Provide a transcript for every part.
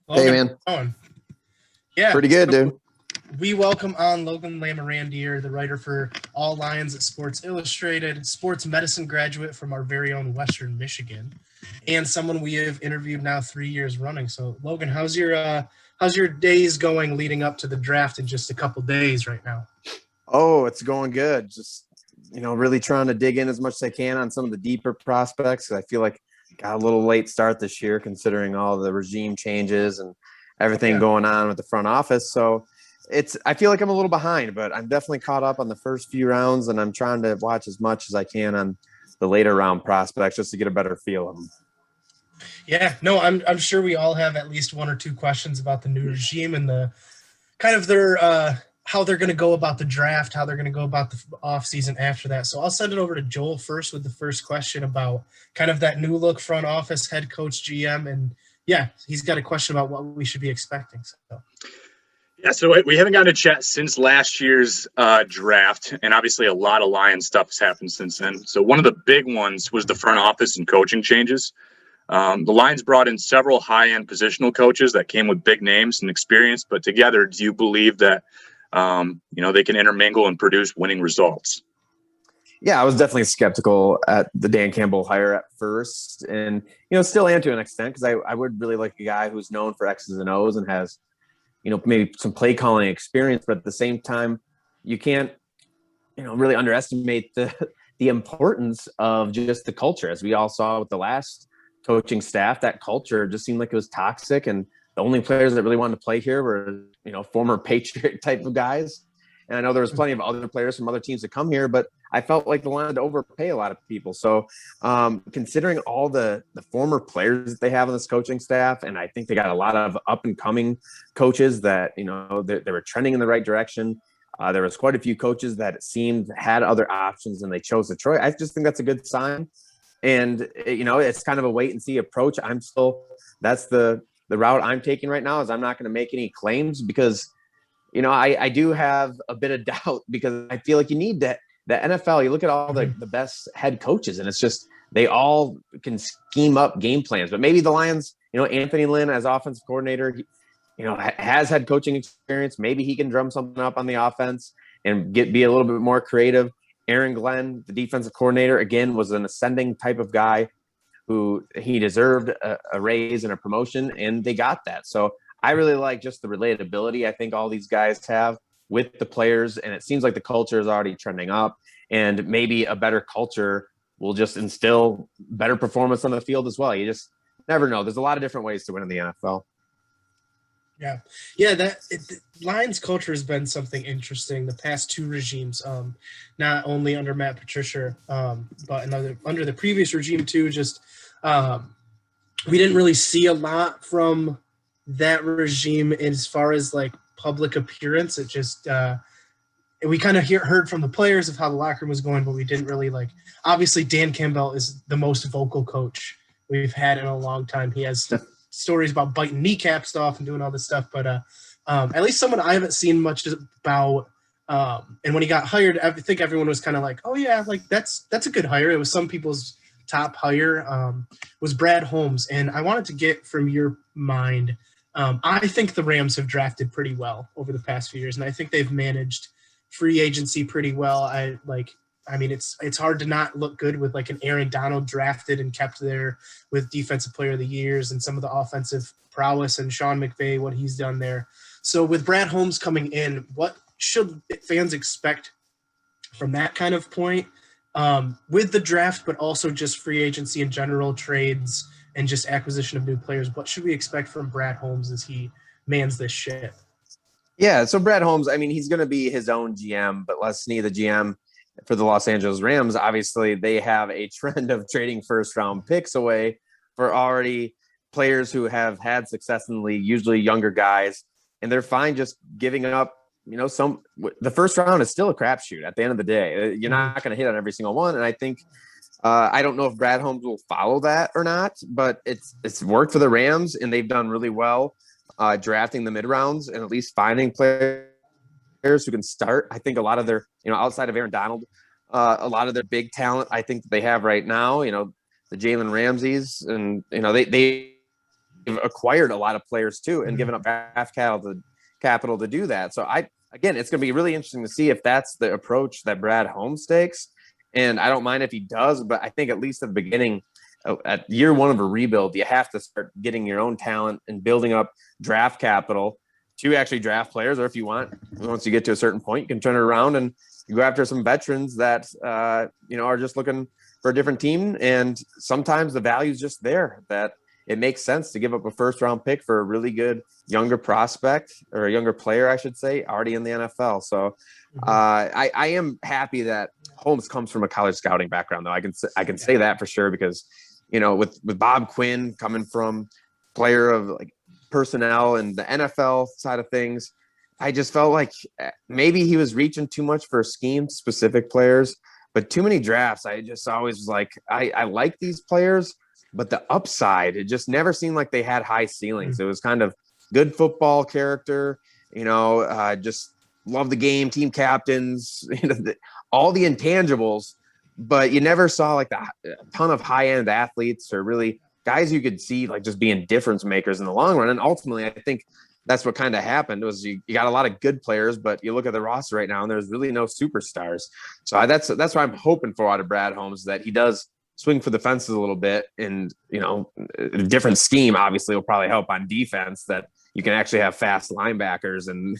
Hey, Logan, man. how's it going? Yeah, Pretty good, so dude. we welcome on Logan Lamorandier, the writer for All Lions at Sports Illustrated, sports medicine graduate from our very own Western Michigan, and someone we have interviewed now 3 years running. So, Logan, how's your days going leading up to the draft in just a couple days right now? Oh, it's going good. Just, really trying to dig in as much as I can on some of the deeper prospects. I feel like got a little late start this year considering all the regime changes and everything Yeah. going on with the front office. So I feel like I'm a little behind, but I'm definitely caught up on the first few rounds, and I'm trying to watch as much as I can on the later round prospects just to get a better feel of them. Yeah, no, I'm sure we all have at least one or two questions about the new regime and the kind of their how they're going to go about the draft, how they're going to go about the off season after that. So I'll send it over to Joel first with the first question about kind of that new look front office head coach GM, and yeah, he's got a question about what we should be expecting. So Yeah, so we haven't gotten a chat since last year's draft, and obviously a lot of Lions stuff has happened since then. So one of the big ones was the front office and coaching changes. The Lions brought in several high-end positional coaches that came with big names and experience, but together, do you believe that they can intermingle and produce winning results? Yeah, I was definitely skeptical at the Dan Campbell hire at first, and still am to an extent because I would really like a guy who's known for X's and O's and has maybe some play calling experience, but at the same time, you can't, really underestimate the importance of just the culture. As we all saw with the last coaching staff, that culture just seemed like it was toxic, and the only players that really wanted to play here were, former Patriot type of guys. And I know there was plenty of other players from other teams that come here, but I felt like the Lions had to overpay a lot of people. So considering all the former players that they have on this coaching staff, and I think they got a lot of up and coming coaches that, they were trending in the right direction. There was quite a few coaches that it seemed had other options and they chose Detroit. I just think that's a good sign. And, it's kind of a wait and see approach. That's the route I'm taking right now is I'm not going to make any claims because I do have a bit of doubt because I feel like you need that. The NFL, you look at all the best head coaches, and it's just they all can scheme up game plans. But maybe the Lions, Anthony Lynn as offensive coordinator, has had coaching experience. Maybe he can drum something up on the offense and be a little bit more creative. Aaron Glenn, the defensive coordinator, again, was an ascending type of guy who he deserved a raise and a promotion, and they got that. So I really like just the relatability I think all these guys have with the players, and it seems like the culture is already trending up, and maybe a better culture will just instill better performance on the field as well. You just never know. There's a lot of different ways to win in the NFL. Yeah, Lions culture has been something interesting the past two regimes. Not only under Matt Patricia, but under the previous regime too. Just we didn't really see a lot from that regime as far as like public appearance. It just we kind of heard from the players of how the locker room was going, but we didn't really like. Obviously, Dan Campbell is the most vocal coach we've had in a long time. He has stories about biting kneecaps off and doing all this stuff, but at least someone I haven't seen much about. And when he got hired, I think everyone was kind of like, "Oh yeah, like that's a good hire." It was some people's top hire. Was Brad Holmes, and I wanted to get from your mind. I think the Rams have drafted pretty well over the past few years, and I think they've managed free agency pretty well. I mean, it's hard to not look good with like an Aaron Donald drafted and kept there with Defensive Player of the Years and some of the offensive prowess and Sean McVay, what he's done there. So with Brad Holmes coming in, what should fans expect from that kind of point with the draft, but also just free agency in general, trades, and just acquisition of new players? What should we expect from Brad Holmes as he mans this ship? Yeah, so Brad Holmes, I mean, he's going to be his own GM, but Leslie, the GM for the Los Angeles Rams, obviously they have a trend of trading first-round picks away for already players who have had success in the league, usually younger guys, and they're fine just giving up. The first round is still a crapshoot at the end of the day. You're not going to hit on every single one, and I think I don't know if Brad Holmes will follow that or not, but it's worked for the Rams, and they've done really well drafting the mid rounds and at least finding players who can start. I think a lot of their, outside of Aaron Donald, a lot of their big talent, I think that they have right now, the Jalen Ramseys, and they acquired a lot of players too, and given up draft capital to do that. So again, it's going to be really interesting to see if that's the approach that Brad Holmes takes. And I don't mind if he does, but I think at least at the beginning, at year one of a rebuild, you have to start getting your own talent and building up draft capital to actually draft players. Or if you want, once you get to a certain point, you can turn it around and you go after some veterans that, are just looking for a different team. And sometimes the value is just there, that it makes sense to give up a first round pick for a really good younger prospect, or a younger player, I should say, already in the NFL. So I am happy that Holmes comes from a college scouting background, though. I can say that for sure, because, with Bob Quinn coming from player of like personnel and the NFL side of things, I just felt like maybe he was reaching too much for scheme specific players, but too many drafts. I just always was like, I like these players, but the upside, it just never seemed like they had high ceilings. It was kind of good football character, just love the game, team captains, all the intangibles, but you never saw like a ton of high end athletes, or really guys you could see like just being difference makers in the long run. And ultimately, I think that's what kind of happened, was you got a lot of good players, but you look at the roster right now and there's really no superstars. So that's what I'm hoping for out of Brad Holmes, that he does swing for the fences a little bit. And, a different scheme obviously will probably help on defense, that you can actually have fast linebackers and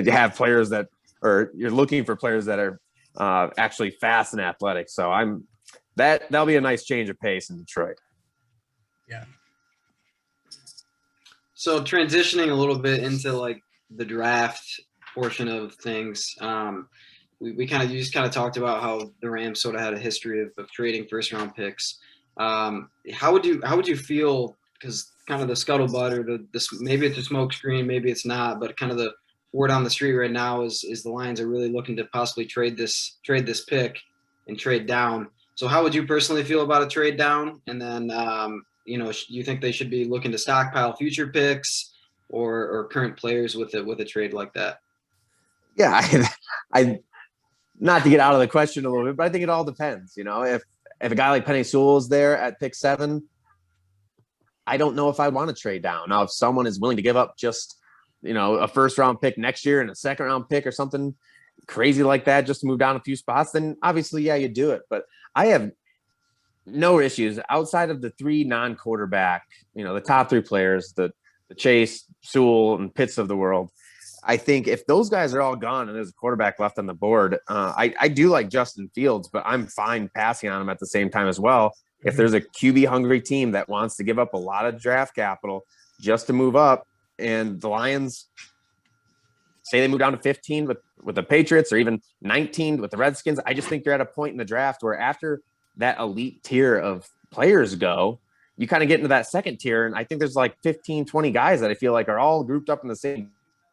have players that, or you're looking for players that are actually fast and athletic. So that'll be a nice change of pace in Detroit. Yeah. So transitioning a little bit into like the draft portion of things, you just kind of talked about how the Rams sort of had a history of trading first round picks. How would you feel, because kind of the scuttlebutt, or maybe it's a smoke screen, maybe it's not, but kind of the word on the street right now is the Lions are really looking to possibly trade this pick and trade down. So how would you personally feel about a trade down? And then, you think they should be looking to stockpile future picks or current players with a trade like that? Yeah, I not to get out of the question a little bit, but I think it all depends. If a guy like Penei Sewell is there at pick 7, I don't know if I want to trade down. Now, if someone is willing to give up just, a first round pick next year and a second round pick or something crazy like that, just to move down a few spots, then obviously, yeah, you do it. But I have no issues outside of the 3 non-quarterback, the top 3 players, the Chase, Sewell, and Pitts of the world. I think if those guys are all gone and there's a quarterback left on the board, I do like Justin Fields, but I'm fine passing on him at the same time as well. If there's a QB hungry team that wants to give up a lot of draft capital just to move up, and the Lions say they move down to 15 with the Patriots, or even 19 with the Redskins, I just think you're at a point in the draft where after that elite tier of players go, you kind of get into that second tier. And I think there's like 15, 20 guys that I feel like are all grouped up in the same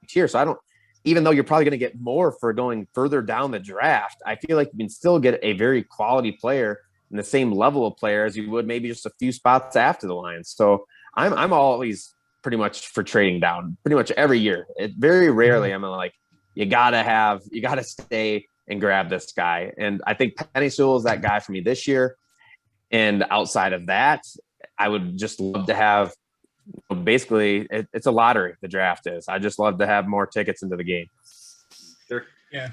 tier. So even though you're probably going to get more for going further down the draft, I feel like you can still get a very quality player in the same level of player as you would maybe just a few spots after the Lions. So I'm always pretty much for trading down pretty much every year. It very rarely I'm like, you gotta stay and grab this guy. And I think Penei Sewell is that guy for me this year. And outside of that, I would just love to have, basically it's a lottery, the draft is. I just love to have more tickets into the game. Sure. Yeah.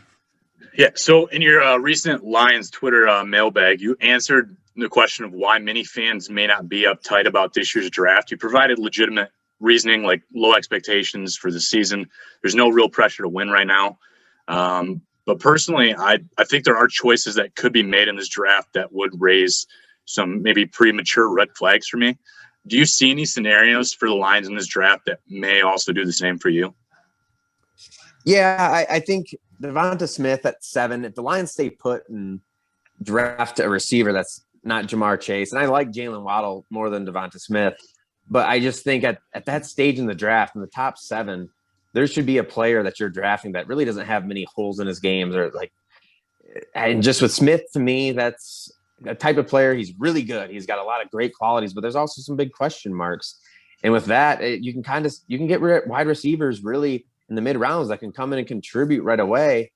Yeah. So in your recent Lions Twitter mailbag, you answered the question of why many fans may not be uptight about this year's draft. You provided legitimate reasoning, like low expectations for the season. There's no real pressure to win right now. But personally, I think there are choices that could be made in this draft that would raise some maybe premature red flags for me. Do you see any scenarios for the Lions in this draft that may also do the same for you? Yeah, I think Devonta Smith at 7, if the Lions stay put and draft a receiver that's not Jamar Chase, and I like Jalen Waddle more than Devonta Smith, but I just think at that stage in the draft, in the top 7, there should be a player that you're drafting that really doesn't have many holes in his games, or like, and just with Smith, to me, that's a type of player. He's really good. He's got a lot of great qualities, but there's also some big question marks. And with that, you can get wide receivers really in the mid rounds that can come in and contribute right away.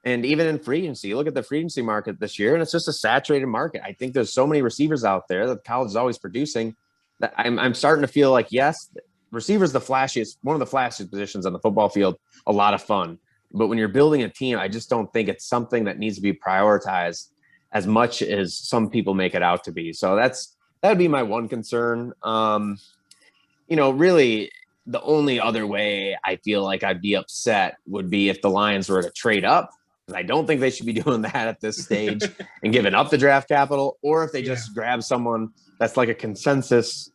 And even in free agency, look at the free agency market this year, and it's just a saturated market. I think there's so many receivers out there that college is always producing. I'm starting to feel like, yes, receiver's one of the flashiest positions on the football field, a lot of fun. But when you're building a team, I just don't think it's something that needs to be prioritized as much as some people make it out to be. So that would be my one concern. Really the only other way I feel like I'd be upset would be if the Lions were to trade up. I don't think they should be doing that at this stage and giving up the draft capital, or if they just grab someone that's like a consensus,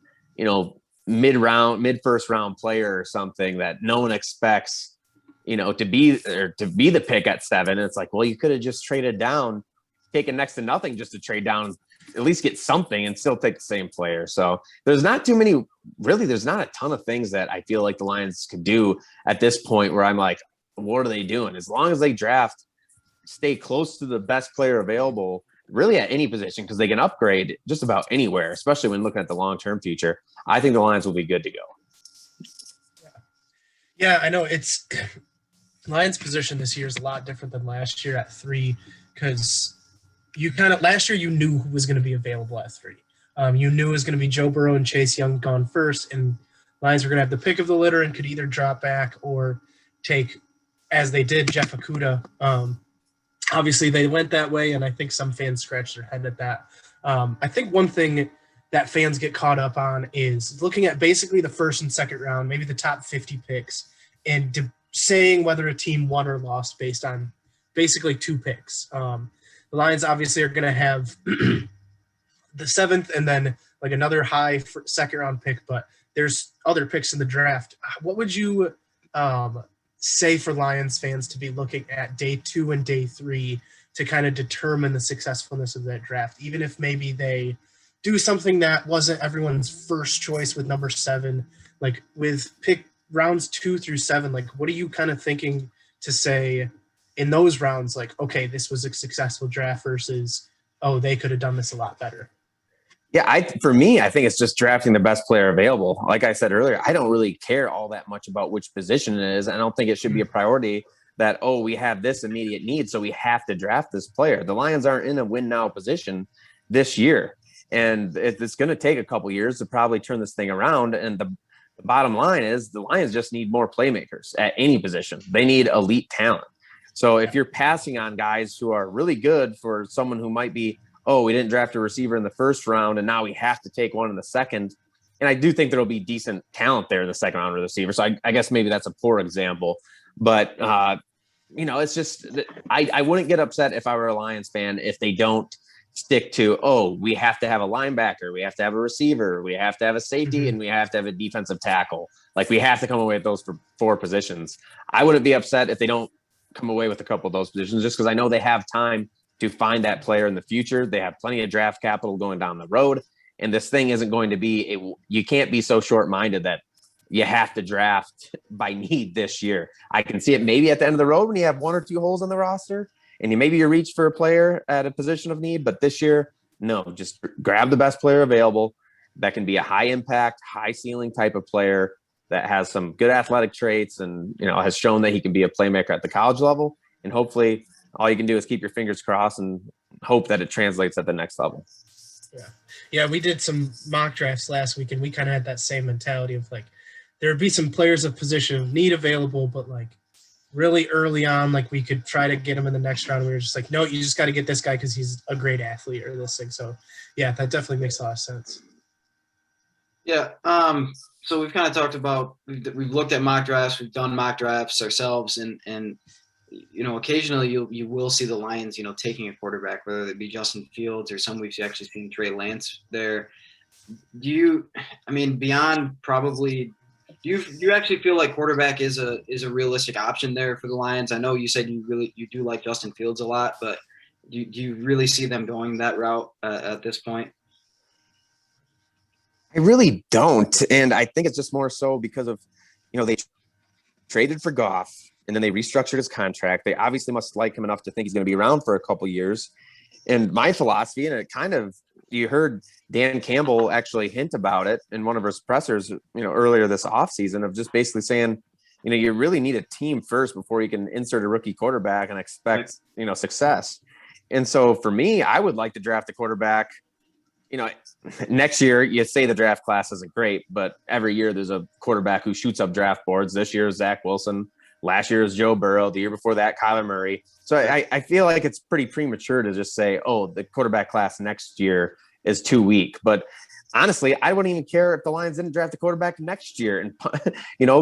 mid first round player or something that no one expects, to be the pick at 7. And it's like, well, you could have just traded down, taken next to nothing just to trade down, at least get something and still take the same player. So there's not a ton of things that I feel like the Lions could do at this point where I'm like, what are they doing? As long as they stay close to the best player available, really at any position, because they can upgrade just about anywhere, especially when looking at the long-term future. I think the Lions will be good to go. Yeah, I know it's Lions' position this year is a lot different than last year at 3, because last year you knew who was going to be available at 3. You knew it was going to be Joe Burrow and Chase Young gone first, and Lions were going to have the pick of the litter and could either drop back or take, as they did, Jeff Okudah. Obviously, they went that way, and I think some fans scratched their head at that. I think one thing that fans get caught up on is looking at basically the first and second round, maybe the top 50 picks, and saying whether a team won or lost based on basically 2 picks. The Lions obviously are going to have the 7th and then like another high second round pick, but there's other picks in the draft. What would you say for Lions fans to be looking at day 2 and day 3 to kind of determine the successfulness of that draft, even if maybe they do something that wasn't everyone's first choice with number 7, like with pick rounds 2 through 7, like what are you kind of thinking to say in those rounds, like, okay, this was a successful draft versus, oh, they could have done this a lot better? Yeah, for me, I think it's just drafting the best player available. Like I said earlier, I don't really care all that much about which position it is. I don't think it should be a priority that, oh, we have this immediate need, so we have to draft this player. The Lions aren't in a win-now position this year, and it's going to take a couple years to probably turn this thing around. And the bottom line is the Lions just need more playmakers at any position. They need elite talent. So if you're passing on guys who are really good for someone who might be, oh, we didn't draft a receiver in the first round and now we have to take one in the second. And I do think there'll be decent talent there in the second round of receiver. So I guess maybe that's a poor example. But, it's just I wouldn't get upset if I were a Lions fan if they don't stick to, oh, we have to have a linebacker, we have to have a receiver, we have to have a safety, and we have to have a defensive tackle. Like we have to come away with those for 4 positions. I wouldn't be upset if they don't come away with a couple of those positions, just because I know they have time to find that player in the future. They have plenty of draft capital going down the road. And this thing isn't going to be, you can't be so short-minded that you have to draft by need this year. I can see it maybe at the end of the road when you have 1 or 2 holes on the roster and you reach for a player at a position of need. But this year, no, just grab the best player available. That can be a high impact, high ceiling type of player that has some good athletic traits and, has shown that he can be a playmaker at the college level. And hopefully all you can do is keep your fingers crossed and hope that it translates at the next level. Yeah. We did some mock drafts last week and we kind of had that same mentality of like, there would be some players of position of need available, but like really early on, like we could try to get him in the next round. We were just like, no, you just got to get this guy because he's a great athlete or this thing. So yeah, that definitely makes a lot of sense. Yeah. So we've kind of talked about, we've looked at mock drafts, we've done mock drafts ourselves, and occasionally you will see the Lions, taking a quarterback, whether it be Justin Fields or some we've actually seen Trey Lance there. Beyond probably, do you actually feel like quarterback is a realistic option there for the Lions? I know you said you do like Justin Fields a lot, but do you really see them going that route at this point? I really don't. And I think it's just more so because of, they traded for Goff and then they restructured his contract. They obviously must like him enough to think he's going to be around for a couple years. And my philosophy, and it kind of, you heard Dan Campbell actually hint about it in one of his pressers, earlier this offseason, of just basically saying, you really need a team first before you can insert a rookie quarterback and expect, success. And so for me, I would like to draft a quarterback, next year you say the draft class isn't great, but every year there's a quarterback who shoots up draft boards. This year is Zach Wilson. Last year is Joe Burrow. The year before that, Kyler Murray. So I feel like it's pretty premature to just say, oh, the quarterback class next year is too weak. But honestly, I wouldn't even care if the Lions didn't draft a quarterback next year and,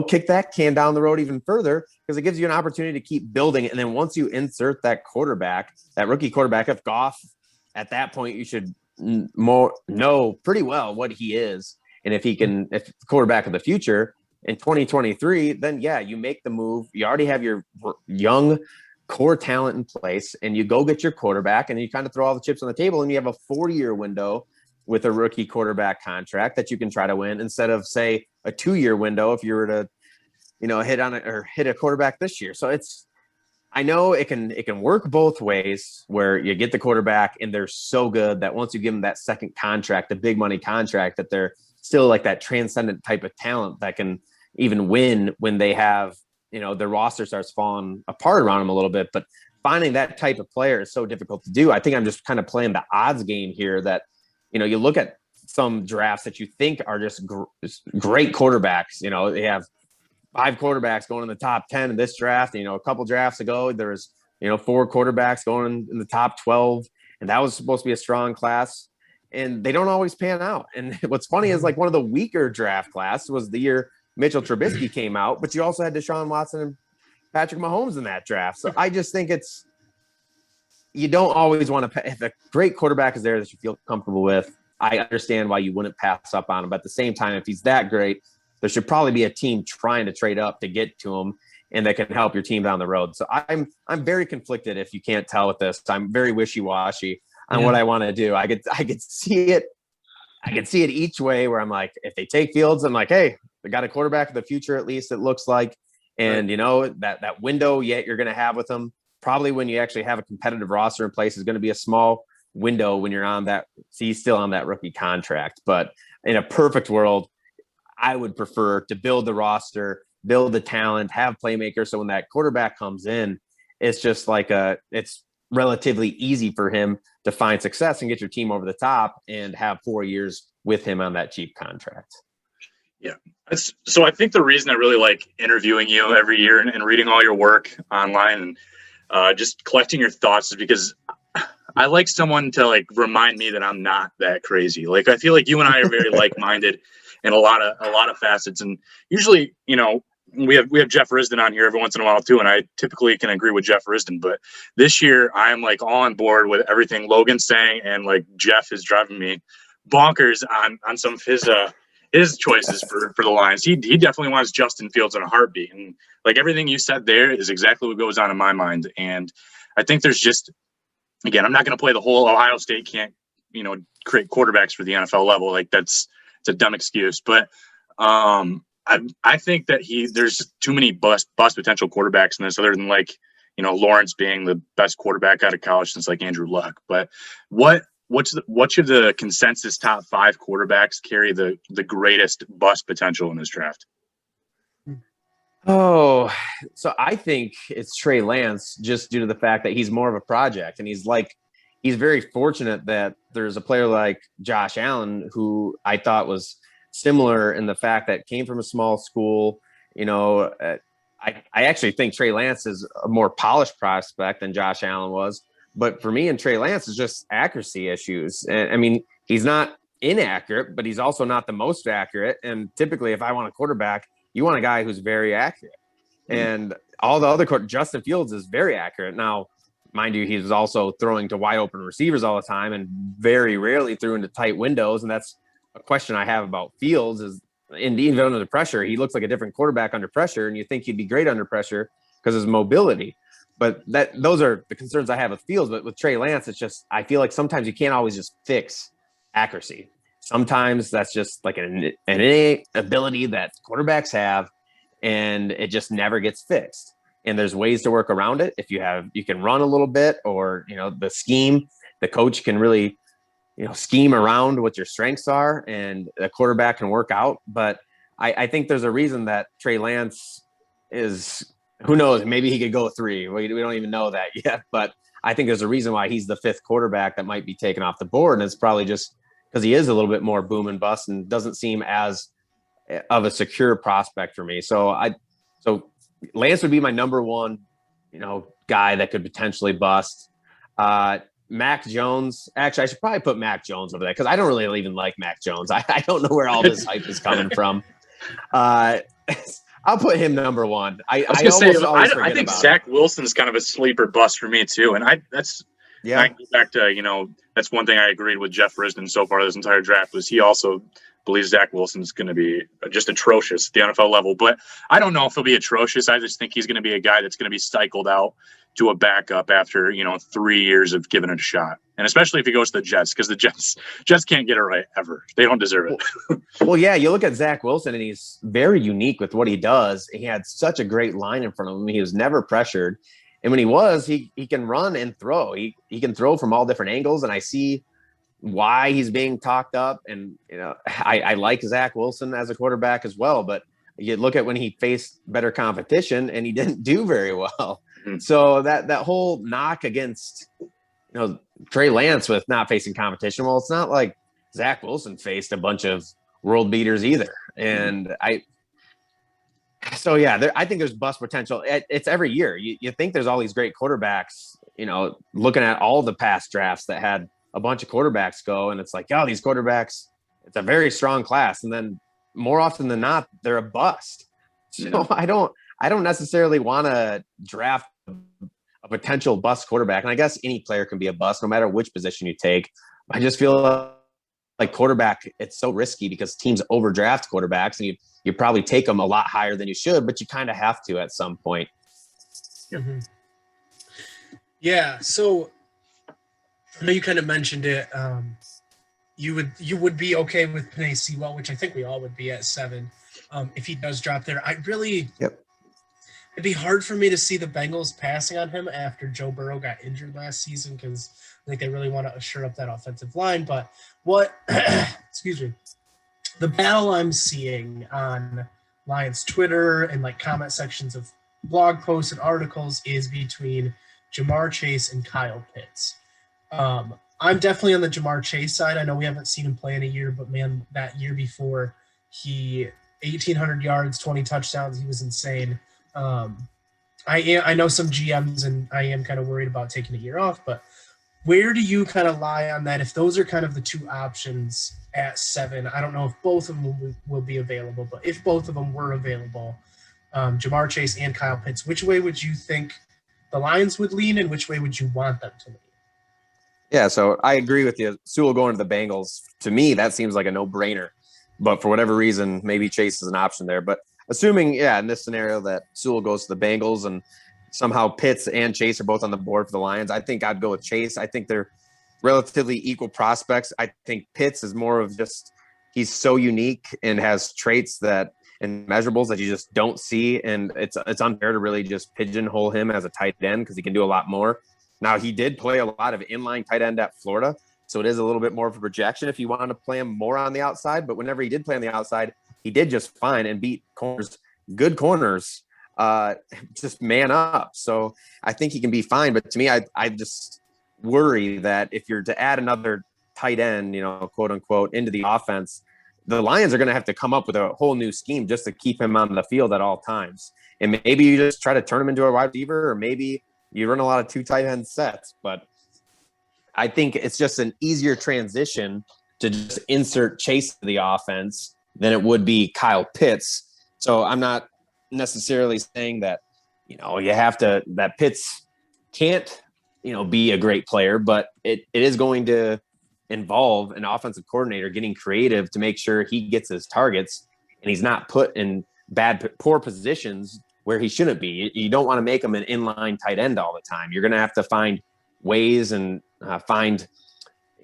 kick that can down the road even further, because it gives you an opportunity to keep building. And then once you insert that quarterback, that rookie quarterback, if Goff, at that point, you should know pretty well what he is. And if the quarterback of the future in 2023, then yeah, you make the move. You already have your young core talent in place, and you go get your quarterback, and you kind of throw all the chips on the table, and you have a 4-year window with a rookie quarterback contract that you can try to win, instead of, say, a 2-year window if you were to, hit a quarterback this year. So I know it can work both ways, where you get the quarterback and they're so good that once you give them that second contract, the big money contract, that they're still like that transcendent type of talent that can even win when they have, their roster starts falling apart around them a little bit. But finding that type of player is so difficult to do. I think I'm just kind of playing the odds game here, that, you look at some drafts that you think are just great quarterbacks. They have 5 quarterbacks going in the top 10 in this draft. A couple drafts ago, there was, 4 quarterbacks going in the top 12, and that was supposed to be a strong class, and they don't always pan out. And what's funny is, like, one of the weaker draft class was the year Mitchell Trubisky came out, but you also had Deshaun Watson and Patrick Mahomes in that draft. So I just think you don't always want to, if a great quarterback is there that you feel comfortable with, I understand why you wouldn't pass up on him. But at the same time, if he's that great, there should probably be a team trying to trade up to get to him, and that can help your team down the road. So I'm very conflicted, if you can't tell with this. I'm very wishy-washy on what I want to do. I could see it. I can see it each way, where I'm like, if they take Fields, I'm like, hey, they got a quarterback of the future, at least it looks like. And, that window yet you're going to have with them, probably when you actually have a competitive roster in place, is going to be a small window when you're on that. So he's still on that rookie contract. But in a perfect world, I would prefer to build the roster, build the talent, have playmakers. So when that quarterback comes in, it's just like it's relatively easy for him to find success and get your team over the top, and have 4 years with him on that cheap contract. Yeah. So I think the reason I really like interviewing you every year and reading all your work online and just collecting your thoughts is because I like someone to remind me that I'm not that crazy. Like, I feel like you and I are very like-minded in a lot of facets. And usually, we have Jeff Risdon on here every once in a while too, and I typically can agree with Jeff Risdon. But this year, I'm all on board with everything Logan's saying, and Jeff is driving me bonkers on some of his choices for the Lions. He definitely wants Justin Fields in a heartbeat, and everything you said there is exactly what goes on in my mind. And I think there's just, again, I'm not going to play the whole Ohio State can't create quarterbacks for the NFL level. It's a dumb excuse, but I think that there's too many bust potential quarterbacks in this, other than Lawrence being the best quarterback out of college since Andrew Luck. But what should the consensus top 5 quarterbacks carry the greatest bust potential in this draft? Oh, so I think it's Trey Lance, just due to the fact that he's more of a project, and he's very fortunate that there's a player like Josh Allen, who I thought was similar in the fact that came from a small school. I actually think Trey Lance is a more polished prospect than Josh Allen was. But for me and Trey Lance, is just accuracy issues. And I mean, he's not inaccurate, but he's also not the most accurate. And typically, if I want a quarterback, you want a guy who's very accurate. And all the other Justin Fields is very accurate. Now, mind you, he's also throwing to wide open receivers all the time, and very rarely threw into tight windows. And that's a question I have about Fields, is even under pressure, he looks like a different quarterback under pressure, and you think he'd be great under pressure because of his mobility. But those are the concerns I have with Fields. But with Trey Lance, it's just, I feel like sometimes you can't always just fix accuracy. Sometimes that's just an innate ability that quarterbacks have, and it just never gets fixed. And there's ways to work around it. If you can run a little bit, or, the scheme, the coach can really, scheme around what your strengths are, and the quarterback can work out. But I think there's a reason that Trey Lance is, who knows, maybe he could go 3. We don't even know that yet. But I think there's a reason why he's the 5th quarterback that might be taken off the board. And it's probably just, because he is a little bit more boom and bust and doesn't seem as of a secure prospect for me. So Lance would be my number one, guy that could potentially bust. Mac Jones. Actually, I should probably put Mac Jones over there because I don't really even like Mac Jones. I don't know where all this hype is coming from. I'll put him number one. I think Zach Wilson's kind of a sleeper bust for me too. And I go back to, that's one thing I agreed with Jeff Risden so far this entire draft was he also believes Zach Wilson's going to be just atrocious at the NFL level. But I don't know if he'll be atrocious. I just think he's going to be a guy that's going to be cycled out to a backup after, 3 years of giving it a shot. And especially if he goes to the Jets, because the Jets can't get it right ever. They don't deserve it. Well, yeah, you look at Zach Wilson, and he's very unique with what he does. He had such a great line in front of him. He was never pressured. And when he was, he can run and throw. He can throw from all different angles, and I see why he's being talked up. And, I like Zach Wilson as a quarterback as well. But you look at when he faced better competition, and he didn't do very well. Mm-hmm. So that whole knock against, Trey Lance with not facing competition, well, it's not like Zach Wilson faced a bunch of world beaters either. And I think there's bust potential. It's every year. You think there's all these great quarterbacks, looking at all the past drafts that had a bunch of quarterbacks go, and it's like, oh, these quarterbacks, it's a very strong class. And then more often than not, they're a bust. So I don't necessarily want to draft a potential bust quarterback. And I guess any player can be a bust no matter which position you take. I just feel like quarterback, it's so risky because teams overdraft quarterbacks, and you probably take them a lot higher than you should, but you kind of have to at some point. Mm-hmm. Yeah. So I know you kind of mentioned it. You would be okay with Penei Sewell, which I think we all would be at 7. If he does drop there. It'd be hard for me to see the Bengals passing on him after Joe Burrow got injured last season, because I think they really want to shore up that offensive line. But excuse me, the battle I'm seeing on Lions Twitter and comment sections of blog posts and articles is between Jamar Chase and Kyle Pitts. I'm definitely on the Jamar Chase side. I know we haven't seen him play in a year, but man, that year before, he 1,800 yards, 20 touchdowns. He was insane. I know some GMs, and I am kind of worried about taking a year off, but where do you kind of lie on that? If those are kind of the two options at 7, I don't know if both of them will be available, but if both of them were available, Jamar Chase and Kyle Pitts, which way would you think the Lions would lean, and which way would you want them to lean? Yeah, so I agree with you. Sewell going to the Bengals, to me, that seems like a no-brainer. But for whatever reason, maybe Chase is an option there. But assuming, in this scenario that Sewell goes to the Bengals and somehow Pitts and Chase are both on the board for the Lions, I think I'd go with Chase. I think they're relatively equal prospects. I think Pitts is more of just, he's so unique and has traits that and measurables that you just don't see. And it's unfair to really just pigeonhole him as a tight end because he can do a lot more. Now, he did play a lot of inline tight end at Florida, so it is a little bit more of a projection if you want to play him more on the outside. But whenever he did play on the outside, he did just fine and beat good corners, just man up. So I think he can be fine. But to me, I just worry that if you're to add another tight end, quote unquote, into the offense, the Lions are going to have to come up with a whole new scheme just to keep him on the field at all times. And maybe you just try to turn him into a wide receiver, or maybe you run a lot of 2 tight end sets. But I think it's just an easier transition to just insert Chase to the offense than it would be Kyle Pitts. So I'm not necessarily saying that, you have to, that Pitts can't, be a great player, but it is going to involve an offensive coordinator getting creative to make sure he gets his targets and he's not put in poor positions where he shouldn't be. You don't want to make him an inline tight end all the time. You're going to have to find ways and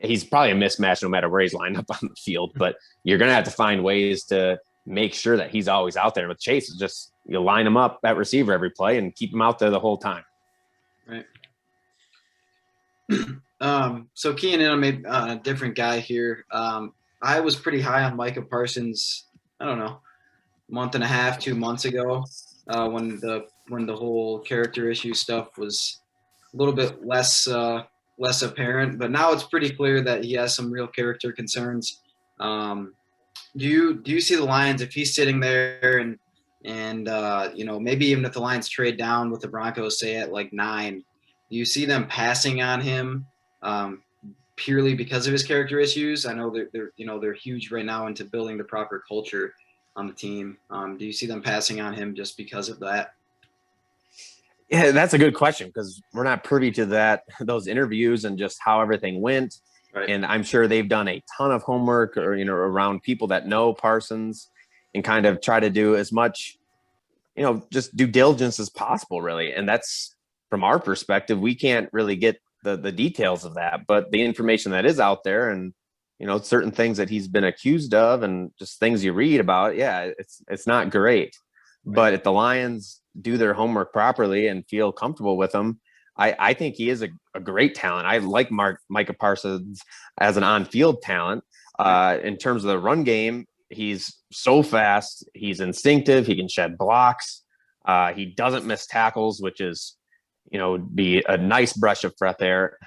he's probably a mismatch no matter where he's lined up on the field, but you're going to have to find ways to make sure that he's always out there. With Chase, it's just you line him up at receiver every play and keep him out there the whole time. Right. So keying in on a different guy here. I was pretty high on Micah Parsons, I don't know, month and a half, 2 months ago, when the whole character issue stuff was a little bit less less apparent, but now it's pretty clear that he has some real character concerns. Do you see the Lions, if he's sitting there and maybe even if the Lions trade down with the Broncos, say at like 9, do you see them passing on him purely because of his character issues? I know they're huge right now into building the proper culture on the team. Do you see them passing on him just because of that? Yeah, that's a good question because we're not privy to those interviews and just how everything went. Right. And I'm sure they've done a ton of homework around people that know Parsons and kind of try to do as much, just due diligence as possible, really. And that's, from our perspective, we can't really get the details of that, but the information that is out there and, certain things that he's been accused of and just things you read about, yeah, it's not great. Right. But if the Lions do their homework properly and feel comfortable with him, I think he is a great talent. I like Micah Parsons as an on-field talent. In terms of the run game, he's so fast. He's instinctive. He can shed blocks. He doesn't miss tackles, which is, be a nice breath of fresh air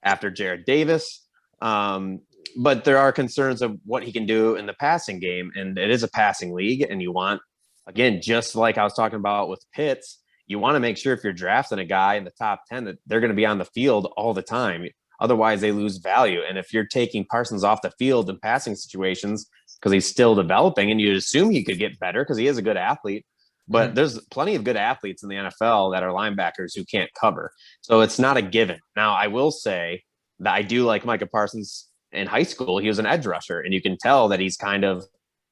after Jared Davis. But there are concerns of what he can do in the passing game, and it is a passing league, and you want, again, just like I was talking about with Pitts, you want to make sure if you're drafting a guy in the top 10 that they're going to be on the field all the time. Otherwise, they lose value. And if you're taking Parsons off the field in passing situations because he's still developing and you assume he could get better because he is a good athlete, but there's plenty of good athletes in the NFL that are linebackers who can't cover. So it's not a given. Now, I will say that I do like Micah Parsons in high school. He was an edge rusher, and you can tell that he's kind of,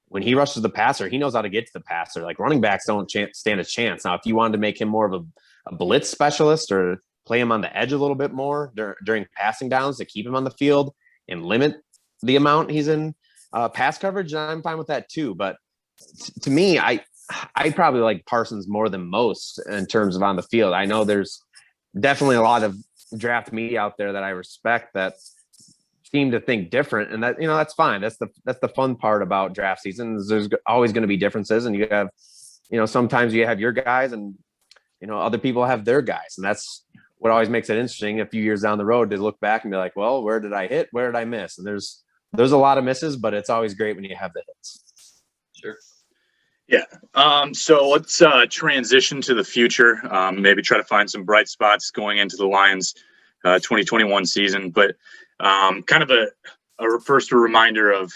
when he rushes the passer, he knows how to get to the passer. Like running backs don't stand a chance. Now, if you wanted to make him more of a blitz specialist or play him on the edge a little bit more during passing downs to keep him on the field and limit the amount he's in pass coverage, I'm fine with that too. But to me, I probably like Parsons more than most in terms of on the field. I know there's definitely a lot of draft media out there that I respect that seem to think different, and that, that's fine. That's the fun part about draft season. There's always going to be differences, and you have, sometimes you have your guys and, other people have their guys, and that's what always makes it interesting a few years down the road to look back and be like, well, where did I hit? Where did I miss? And there's a lot of misses, but it's always great when you have the hits. Sure. Yeah. So let's transition to the future. Maybe try to find some bright spots going into the Lions 2021 season, but kind of a first reminder of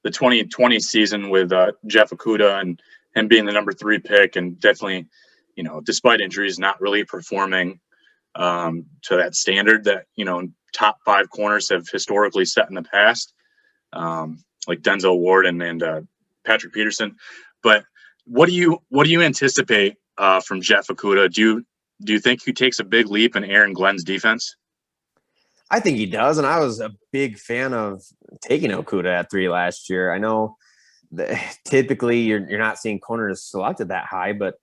the 2020 season with Jeff Okudah and him being the number 3 pick, and definitely, despite injuries, not really performing to that standard that, top 5 corners have historically set in the past, like Denzel Ward and Patrick Peterson. But what do you anticipate from Jeff Okudah? Do you think he takes a big leap in Aaron Glenn's defense? I think he does, and I was a big fan of taking Okudah at 3 last year. I know that typically you're not seeing corners selected that high, but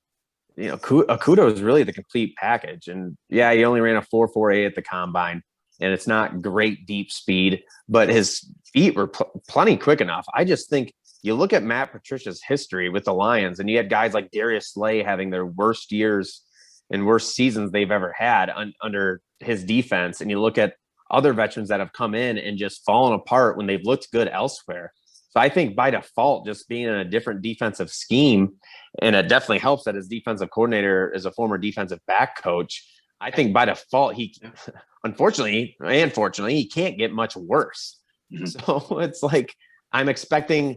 Okudah is really the complete package. And yeah, he only ran a 4.48 at the combine, and it's not great deep speed, but his feet were plenty quick enough. I just think you look at Matt Patricia's history with the Lions, and you had guys like Darius Slay having their worst years and worst seasons they've ever had under his defense, and you look at other veterans that have come in and just fallen apart when they've looked good elsewhere. So I think by default, just being in a different defensive scheme, and it definitely helps that his defensive coordinator is a former defensive back coach. I think by default, he, unfortunately and fortunately, he can't get much worse. Mm-hmm. So it's like, I'm expecting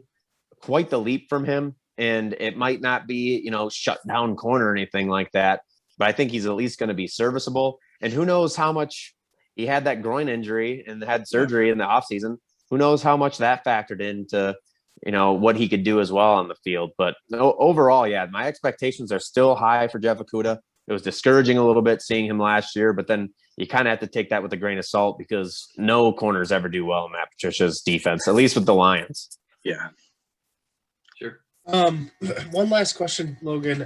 quite the leap from him, and it might not be, shut down corner or anything like that, but I think he's at least going to be serviceable. And who knows how much he had that groin injury and had surgery in the offseason. Who knows how much that factored into, what he could do as well on the field. But overall, yeah, my expectations are still high for Jeff Okudah. It was discouraging a little bit seeing him last year, but then you kind of have to take that with a grain of salt because no corners ever do well in Matt Patricia's defense, at least with the Lions. Yeah. Sure. One last question, Logan.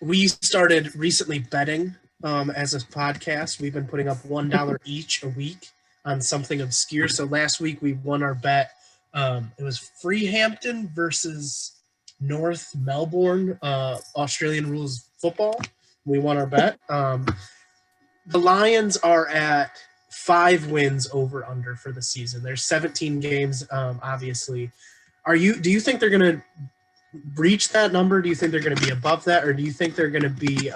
We started recently betting as a podcast. We've been putting up $1 each a week on something obscure. So last week we won our bet. It was Freehampton versus North Melbourne, Australian rules football. We won our bet. the Lions are at 5 wins over under for the season. There's 17 games, obviously. Do you think they're going to reach that number? Do you think they're going to be above that, or do you think they're going to be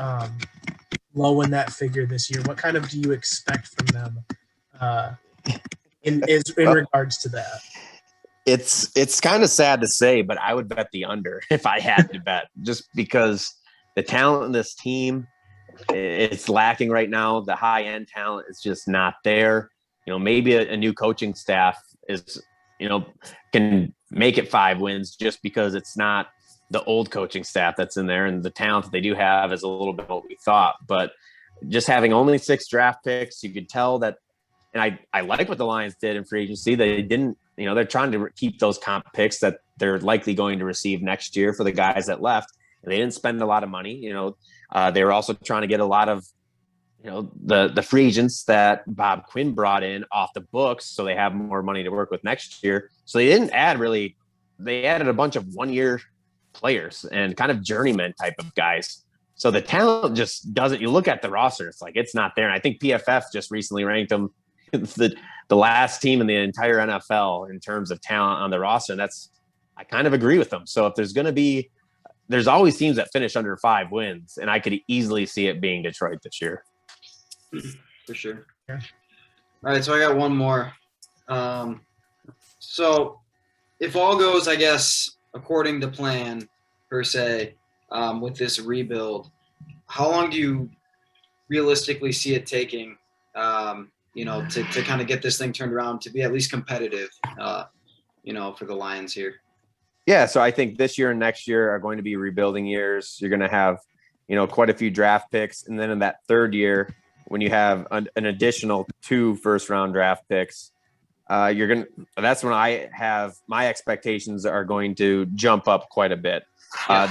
low in that figure this year? What kind of do you expect from them in regards to that? It's kind of sad to say, but I would bet the under if I had to bet, just because the talent in this team, it's lacking right now. The high end talent is just not there. Maybe a new coaching staff is, can make it 5 wins just because it's not the old coaching staff that's in there, and the talent that they do have is a little bit what we thought. But just having only 6 draft picks, you could tell that. And I like what the Lions did in free agency. They didn't, they're trying to keep those comp picks that they're likely going to receive next year for the guys that left. And they didn't spend a lot of money. They were also trying to get a lot of, the free agents that Bob Quinn brought in off the books, so they have more money to work with next year. So they didn't add really. They added a bunch of 1-year players and kind of journeyman type of guys. So the talent just doesn't. You look at the roster, it's like it's not there. And I think PFF just recently ranked them the last team in the entire NFL in terms of talent on the roster. And I kind of agree with them. So if there's always teams that finish under 5 wins, and I could easily see it being Detroit this year. For sure. Yeah. All right, so I got one more. So if all goes, I guess, according to plan, per se, with this rebuild, how long do you realistically see it taking, to kind of get this thing turned around to be at least competitive, for the Lions here? Yeah, so I think this year and next year are going to be rebuilding years. You're going to have, quite a few draft picks. And then in that third year, when you have an additional 2 first-round draft picks, that's when I have my expectations are going to jump up quite a bit.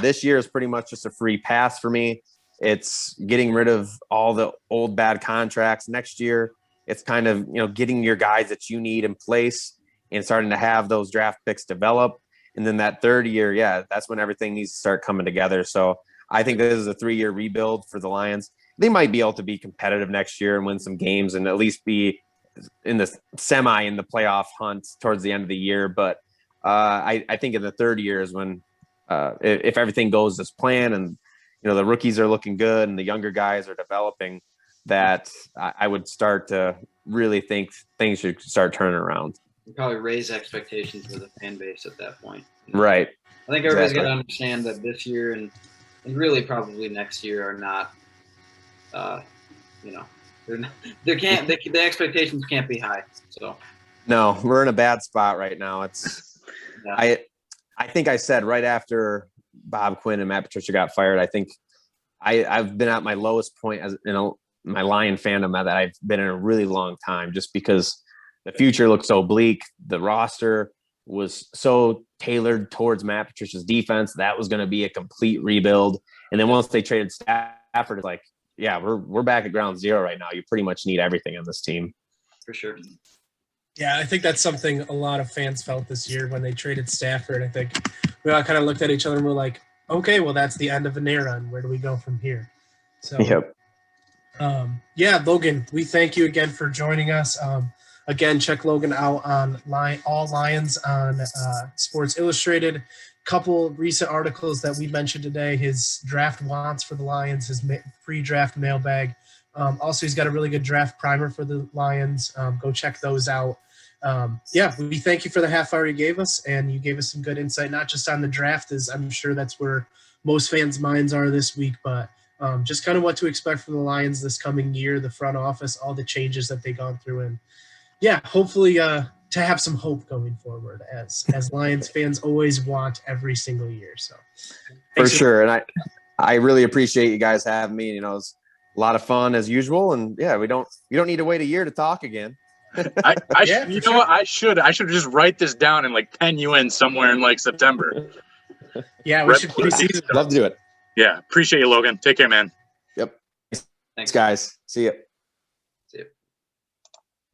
This year is pretty much just a free pass for me. It's getting rid of all the old bad contracts. Next year, it's kind of, getting your guys that you need in place and starting to have those draft picks develop. And then that third year, that's when everything needs to start coming together. So I think this is a 3-year rebuild for the Lions. They might be able to be competitive next year and win some games and at least be in the playoff hunt towards the end of the year. But I think in the third year is when, if everything goes as planned and, the rookies are looking good and the younger guys are developing, that I would start to really think things should start turning around. You probably raise expectations for the fan base at that point. Right. I think everybody's got to understand that this year and really probably next year are not, the expectations can't be high. So no, we're in a bad spot right now. I think I said right after Bob Quinn and Matt Patricia got fired, I think I've been at my lowest point as my Lion fandom that I've been in a really long time, just because the future looks so bleak. The roster was so tailored towards Matt Patricia's defense. That was going to be a complete rebuild. And then once they traded Stafford, it's like, we're back at ground zero right now. You pretty much need everything on this team. For sure. Yeah, I think that's something a lot of fans felt this year when they traded Stafford. I think we all kind of looked at each other and we're like, okay, well, that's the end of an era, and where do we go from here? So, yep. Logan, we thank you again for joining us. Again, check Logan out on All Lions on Sports Illustrated. Couple recent articles that we mentioned today, his draft wants for the Lions, his pre-draft mailbag. Also, he's got a really good draft primer for the Lions. Go check those out. We thank you for the half hour you gave us, and you gave us some good insight, not just on the draft, as I'm sure that's where most fans' minds are this week, but just kind of what to expect from the Lions this coming year, the front office, all the changes that they've gone through, and hopefully to have some hope going forward, as Lions fans always want every single year. So for sure, and I really appreciate you guys having me. It's a lot of fun as usual, and we don't need to wait a year to talk again. What? I should just write this down and pen you in somewhere in September. Yeah, we should preseason. Love to do it. Yeah, appreciate you, Logan. Take care, man. Yep. Thanks, guys. See ya.